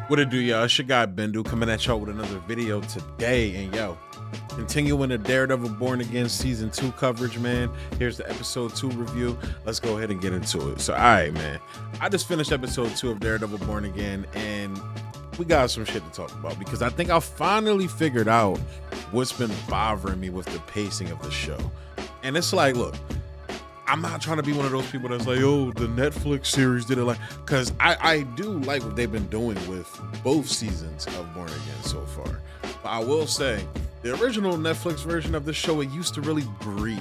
What it do, y'all? It's your guy Bendu coming at y'all with another video today. And yo, continuing the Daredevil Born Again season 2 coverage, man. Here's the episode 2 review. Let's go ahead and get into it. So, all right, man. I just finished episode 2 of Daredevil Born Again, and we got some shit to talk about because I think I finally figured out what's been bothering me with the pacing of the show. And it's like, look, I'm not trying to be one of those people that's like, oh, the Netflix series did it like, because I do like what they've been doing with both seasons of Born Again so far. But I will say, the original Netflix version of the show, it used to really breathe.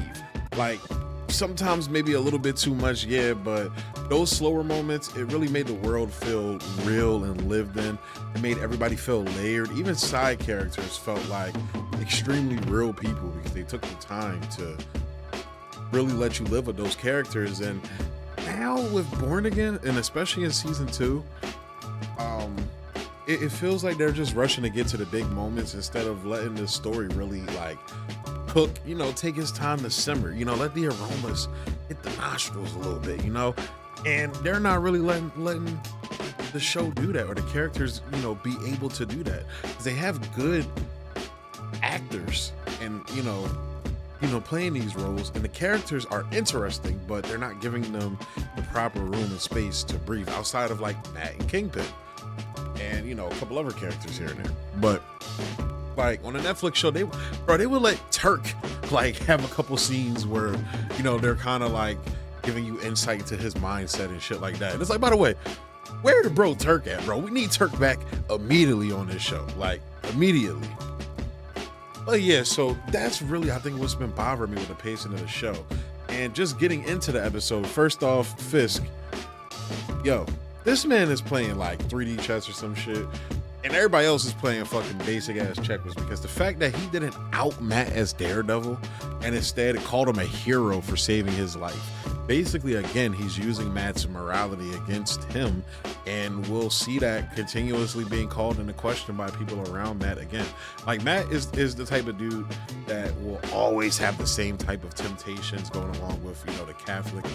Like, sometimes maybe a little bit too much, yeah, but those slower moments, it really made the world feel real and lived in. It made everybody feel layered. Even side characters felt like extremely real people because they took the time to really let you live with those characters. And now with Born Again, and especially in season 2, it feels like they're just rushing to get to the big moments instead of letting the story really like cook, you know, take his time to simmer, you know, let the aromas hit the nostrils a little bit, you know. And they're not really letting the show do that, or the characters, you know, be able to do that, because they have good actors and you know playing these roles, and the characters are interesting, but they're not giving them the proper room and space to breathe outside of like Matt and Kingpin and you know a couple other characters here and there. But like on the Netflix show, they would let Turk like have a couple scenes where you know they're kind of like giving you insight to his mindset and shit like that. And it's like, by the way, where the bro Turk at, bro? We need Turk back immediately on this show, like immediately. But yeah, so that's really, I think, what's been bothering me with the pacing of the show. And just getting into the episode, first off, Fisk, yo, this man is playing like 3D chess or some shit, and everybody else is playing fucking basic ass checkers, because the fact that he didn't out Matt as Daredevil and instead called him a hero for saving his life. Basically, again, he's using Matt's morality against him, and we'll see that continuously being called into question by people around Matt again. Like, Matt is the type of dude that will always have the same type of temptations going along with, you know, the Catholic,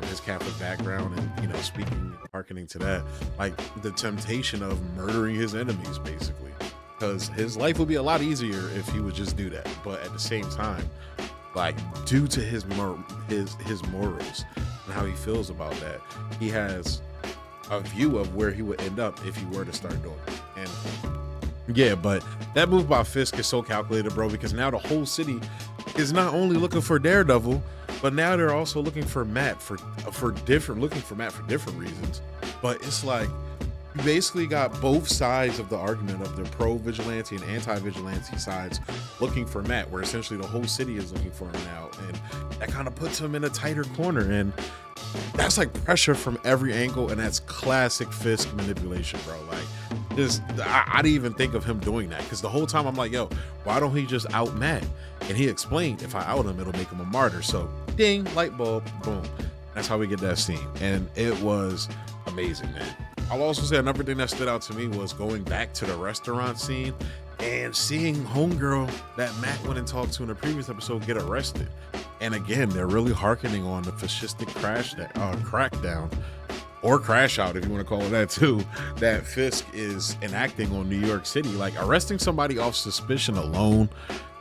his Catholic background, and, you know, hearkening to that, like the temptation of murdering his enemies, basically, because his life would be a lot easier if he would just do that. But at the same time, like, due to his morals and how he feels about that, he has a view of where he would end up if he were to start doing it. And yeah, but that move by Fisk is so calculated, bro, because now the whole city is not only looking for Daredevil, but now they're also looking for Matt for different reasons. But it's like, you basically got both sides of the argument of the pro-vigilante and anti-vigilante sides looking for Matt, where essentially the whole city is looking for him now, and that kind of puts him in a tighter corner. And that's like pressure from every angle, and that's classic Fisk manipulation, bro. Like, just I didn't even think of him doing that, because the whole time I'm like, yo, why don't he just out Matt? And he explained, if I out him, it'll make him a martyr. So ding, light bulb, boom. That's how we get that scene, and it was amazing, man. I'll also say another thing that stood out to me was going back to the restaurant scene and seeing homegirl that Matt went and talked to in the previous episode get arrested. And again, they're really hearkening on the fascistic crackdown, or crash out, if you want to call it that too, that Fisk is enacting on New York City. Like, arresting somebody off suspicion alone,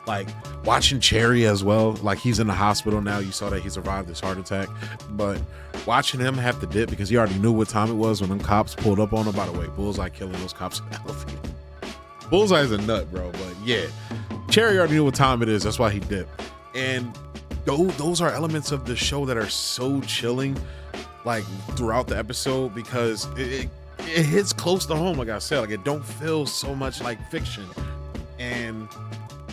like watching Cherry as well, like he's in the hospital now. You saw that he survived his heart attack, but watching him have to dip because he already knew what time it was when them cops pulled up on him. By the way, Bullseye killing those cops in Elevator. Bullseye's a nut, bro, but yeah, Cherry already knew what time it is. That's why he dipped. And those are elements of the show that are so chilling, like throughout the episode, because it hits close to home. Like I said, like it don't feel so much like fiction, and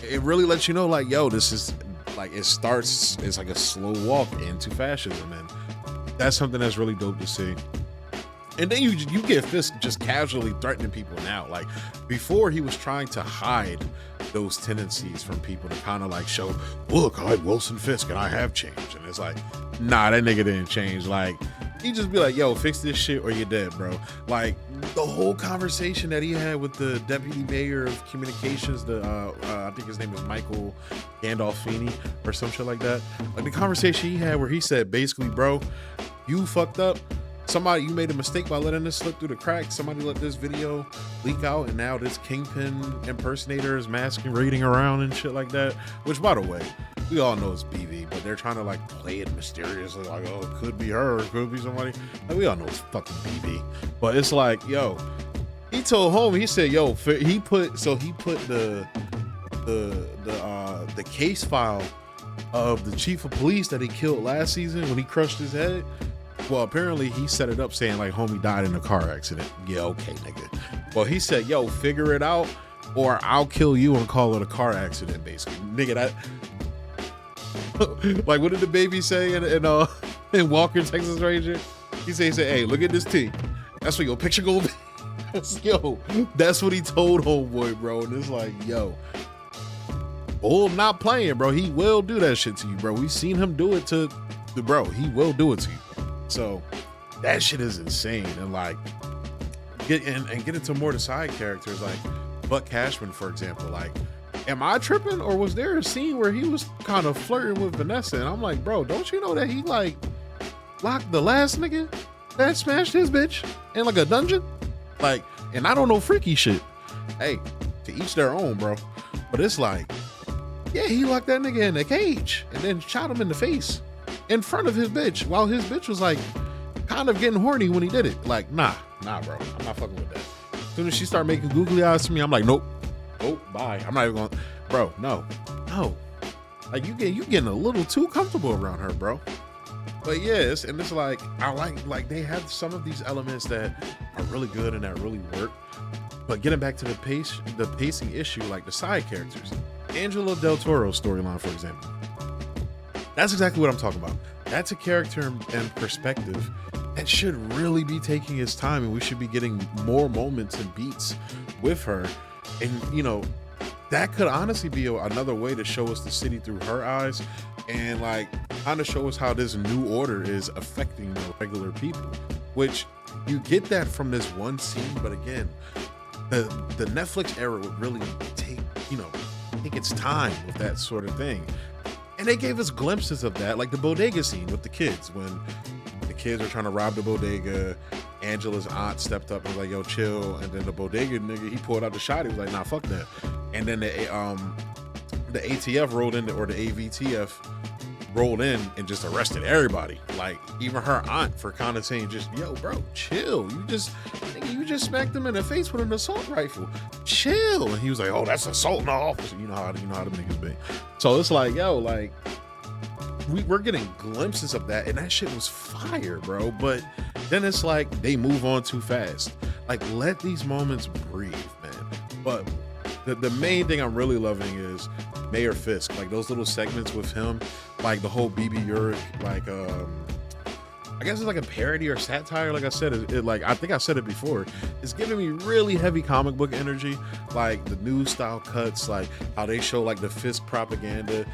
it really lets you know, like, yo, this is like, it's like a slow walk into fascism, and that's something that's really dope to see. And then you get Fisk just casually threatening people now. Like, before, he was trying to hide those tendencies from people to kind of like show, look, I'm Wilson Fisk and I have changed. And it's like, nah, that nigga didn't change. Like, he just be like, yo, fix this shit or you're dead, bro. Like, the whole conversation that he had with the deputy mayor of communications, I think his name is Michael Gandolfini or some shit like that. Like, the conversation he had where he said, basically, bro, you fucked up, somebody, you made a mistake by letting this slip through the cracks. Somebody let this video leak out, and now this Kingpin impersonator is masquerading around and shit like that. Which, by the way, we all know it's BV, but they're trying to like play it mysteriously, like, oh, it could be her, it could be somebody. Like, we all know it's fucking BV, but it's like, yo, he told homie, he said, yo, he put the case file of the chief of police that he killed last season when he crushed his head. Well, apparently he set it up saying like homie died in a car accident. Yeah, okay, nigga. Well, he said, yo, figure it out or I'll kill you and call it a car accident, basically. Nigga, that like, what did the baby say in Walker, Texas Ranger? He said, hey, look at this T. That's what your picture gonna be. Yo, that's what he told homeboy, bro. And it's like, yo, Bull not playing, bro. He will do that shit to you, bro. We've seen him do it to the bro. He will do it to you. So that shit is insane. And like, get into more of the side characters, like Buck Cashman, for example. Like, am I tripping, or was there a scene where he was kind of flirting with Vanessa? And I'm like, bro, don't you know that he like locked the last nigga that smashed his bitch in like a dungeon? Like, and I don't know freaky shit. Hey, to each their own, bro. But it's like, yeah, he locked that nigga in a cage and then shot him in the face in front of his bitch while his bitch was like kind of getting horny when he did it. Like, nah, bro. I'm not fucking with that. As soon as she started making googly eyes to me, I'm like, nope, bye. I'm not even going, bro, no. Like, you getting a little too comfortable around her, bro. But yes, and it's like, I like they have some of these elements that are really good and that really work. But getting back to the pacing issue, like the side characters, Angelo Del Toro's storyline, for example, that's exactly what I'm talking about. That's a character and perspective that should really be taking its time, and we should be getting more moments and beats with her. And you know, that could honestly be another way to show us the city through her eyes, and like kind of show us how this new order is affecting the regular people, which you get that from this one scene. But again, the Netflix era would really take its time with that sort of thing. And they gave us glimpses of that, like the bodega scene with the kids, when the kids are trying to rob the bodega. Angela's aunt stepped up and was like, yo, chill. And then the bodega nigga, he pulled out the shot. He was like, nah, fuck that. And then the ATF rolled in, or the AVTF rolled in and just arrested everybody. Like, even her aunt for kind of saying, just, yo, bro, chill. You just smacked him in the face with an assault rifle. Chill. And he was like, oh, that's assaulting an officer. You know how the niggas be. So it's like, yo, like, we're getting glimpses of that, and that shit was fire, bro. But then it's like they move on too fast. Like, let these moments breathe, man. But the main thing I'm really loving is Mayor Fisk, like those little segments with him, like the whole BB Urich, like I guess it's like a parody or satire. Like I said, it like, I think I said it before, it's giving me really heavy comic book energy, like the news style cuts, like how they show like the Fisk propaganda,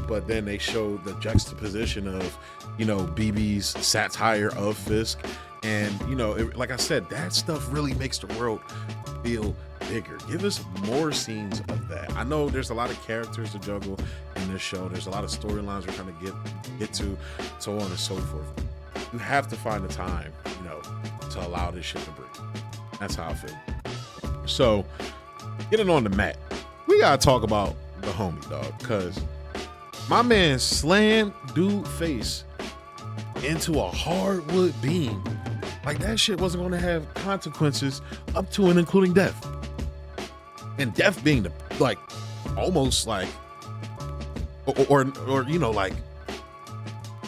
but then they show the juxtaposition of, you know, BB's satire of Fisk. And, you know, like I said, that stuff really makes the world feel bigger. Give us more scenes of that. I know there's a lot of characters to juggle in this show. There's a lot of storylines we're trying to get to, so on and so forth. You have to find the time, you know, to allow this shit to breathe. That's how I feel. So, getting on to Matt, we gotta talk about the homie, dog, because my man slammed dude face into a hardwood beam. Like, that shit wasn't going to have consequences up to and including death. And death being the, like, almost like, or you know, like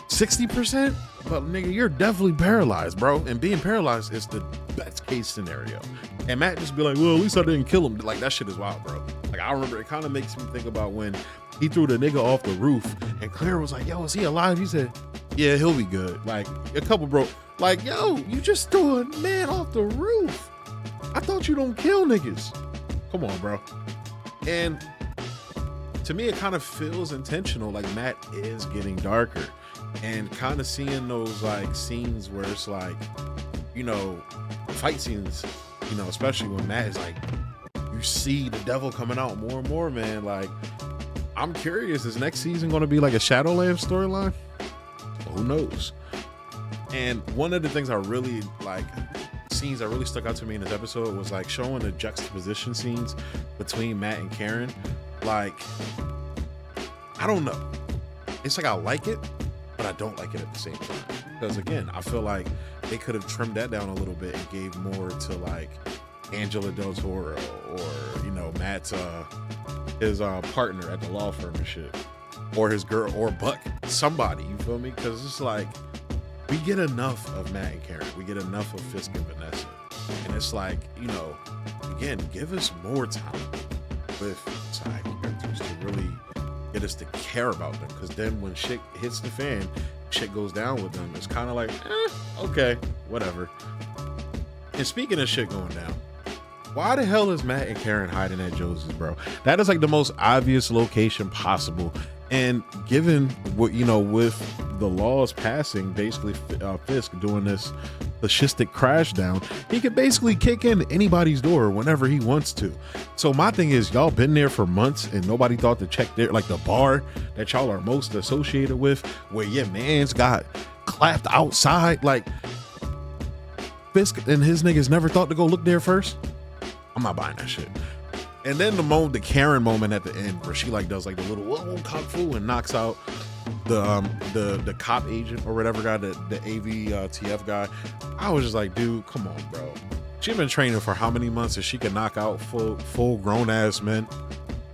60%. But nigga, you're definitely paralyzed, bro. And being paralyzed is the best case scenario. And Matt just be like, well, at least I didn't kill him. Like, that shit is wild, bro. Like, I remember, it kind of makes me think about when he threw the nigga off the roof and Claire was like, yo, is he alive? He said, yeah, he'll be good. Like, a couple bro, like, yo, you just threw a man off the roof. I thought you don't kill niggas. Come on, bro. And to me, it kind of feels intentional. Like, Matt is getting darker, and kind of seeing those like scenes where it's like, you know, fight scenes, you know, especially when Matt is like, you see the devil coming out more and more, man. Like, I'm curious, is next season going to be like a Shadowlands storyline? Who knows? And one of the things I really like, scenes that really stuck out to me in this episode was like showing the juxtaposition scenes between Matt and Karen. Like, I don't know. It's like I like it, but I don't like it at the same time. Because again, I feel like they could have trimmed that down a little bit and gave more to like Angela Del Toro or, you know, Matt's his partner at the law firm and shit. Or his girl or Buck. Somebody, you feel me? Because it's like we get enough of Matt and Karen. We get enough of Fisk and Vanessa. And it's like, you know, again, give us more time with side characters to really get us to care about them. Because then when shit hits the fan, shit goes down with them, it's kind of like, okay, whatever. And speaking of shit going down, why the hell is Matt and Karen hiding at Josie's, bro? That is like the most obvious location possible. And given what, you know, with the laws passing, basically Fisk doing this fascistic crash down, he could basically kick in anybody's door whenever he wants to. So my thing is, y'all been there for months and nobody thought to check there, like the bar that y'all are most associated with, where your man's got clapped outside. Like, Fisk and his niggas never thought to go look there first. I'm not buying that shit. And then the Karen moment at the end where she like does like the little whoa kung fu and knocks out the cop agent or whatever guy, the AVTF guy. I was just like, dude, come on, bro. She's been training for how many months that she can knock out full grown ass men?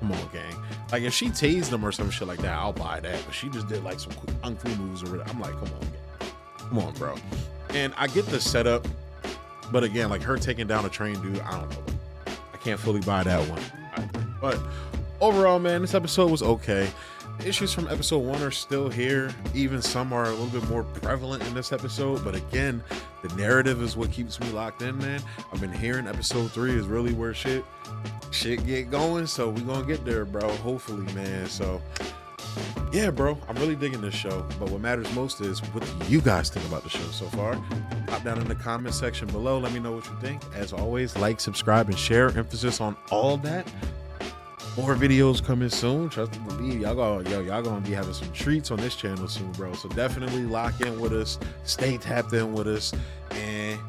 Come on, gang. Like if she tased them or some shit like that, I'll buy that. But she just did like some kung fu moves or whatever. I'm like, come on, gang. Come on, bro. And I get the setup, but again, like her taking down a train dude, I don't know. Can't fully buy that one. But overall, man, this episode was okay. The issues from episode 1 are still here. Even some are a little bit more prevalent in this episode. But again, the narrative is what keeps me locked in, man. I've been hearing episode 3 is really where shit get going. So we gonna get there, bro. Hopefully, man. So yeah, bro, I'm really digging this show. But what matters most is what do you guys think about the show so far? Pop down in the comment section below. Let me know what you think. As always, like, subscribe, and share. Emphasis on all that. More videos coming soon. Trust and believe. Y'all gonna be having some treats on this channel soon, bro. So definitely lock in with us. Stay tapped in with us. And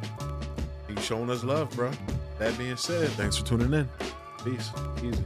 keep showing us love, bro. That being said, thanks for tuning in. Peace. Easy.